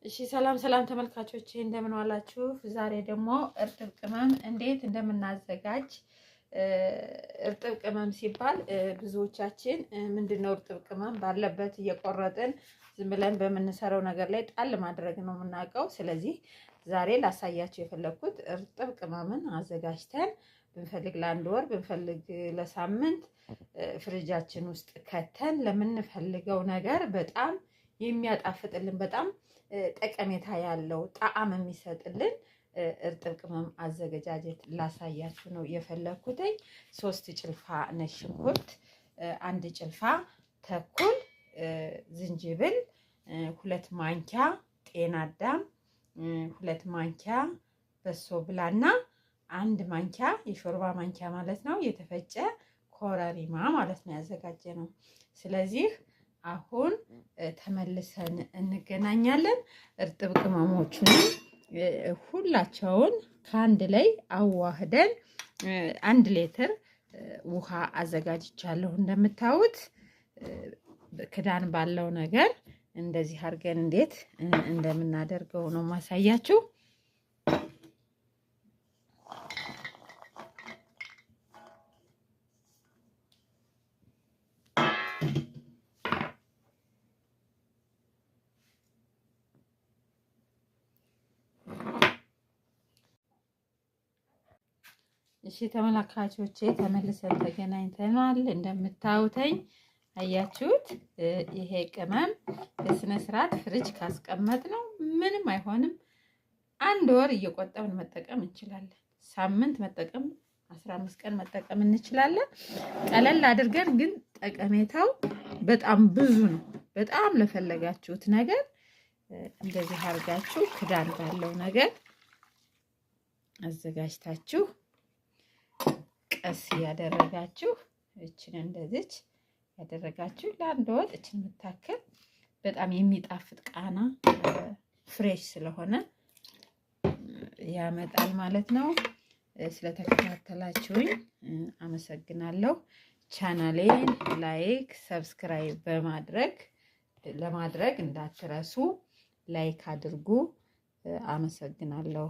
እሺ ሰላም ተመልካቾቼ እንደምን ዋላችሁ? ዛሬ ደግሞ እርጥብ ቅመም እንዴት እንደምናዘጋጅ እርጥብ ቅመም ሲባል ብዙዎቻችን ምንድነው እርጥብ ቅመም ባለበት እየቆረጥን ዝም ብለን በምንሰራው ነገር ላይ ጣል ማድረግ ነው የምናውቀው። ስለዚህ ዛሬ ላሳያችሁ የፈለኩት እርጥብ ቅመምን አዘጋጅተን ብንፈልግ ለአንድ ወር ብንፈልግ ለሳምንት ፍሪጃችን ውስጥ ከተን ለምንፈልገው ነገር በጣም የሚያጣፍጥልን በጣም ጠቀሜታ ያለው ጣዕም የሚሰጥልን እርጥብ ቅመም አዘገጃጀት ላሳያችሁ ነው የፈለኩት። 3 ጭልፋ ነጭ ሽንኩርት፣ 1 ጭልፋ ተኩል ዝንጅብል፣ 2 ማንኪያ ጤና አዳም፣ 2 ማንኪያ በሶ ብላና 1 ማንኪያ የሾርባ ማንኪያ ማለት ነው የተፈጨ ኮረሪማ ማለት ነው ያዘጋጀ ነው። ስለዚህ አሁን ተመልሰን እንገናኛለን። እርጥብ ቅመሞቹን ሁላቸውን ከአንድ ላይ አዋህደን 1 ሊትር ውሃ አዘጋጅቻለሁ። እንደምታዩት ክዳን ባለው ነገር እንደዚህ አድርገን እንዴት እንደምናደርገው ነው ማሳያችሁ። እሺ ተመልካቾቼ ተመልሰን ተገናኝተናል። እንደምታዩተኝ አያችሁት፣ ይሄ ቅመም በስነ ስርዓት ፍሪጅ ካስቀመጥ ነው ምንም አይሆንም። 1 ወር እየቆጠብን መጠቀም እንችላለን። ሳምንት መጠቀም 15 ቀን መጠቀም እንችላለን። ቀለል አድርገን ግን ጠቀሜታው በጣም ብዙ ነው። በጣም ለፈለጋችሁት ነገር እንደዚህ አድርጋችሁ ክዳን ባለው ነገር አዘጋጅታችሁ ቀስ ያደረጋችሁ እችን እንደዚች ያደረጋችሁ ለአንድ ወጥ እችን የምታክል በጣም የሚጣፍጥ ቃና ፍሬሽ ስለሆነ ያመጣል ማለት ነው። ስለተከታተላችሁኝ አመሰግናለሁ። ቻናሌን ላይክ፣ ሰብስክራይብ ለማድረግ እንዳትረሱ። ላይክ አድርጉ። አመሰግናለሁ።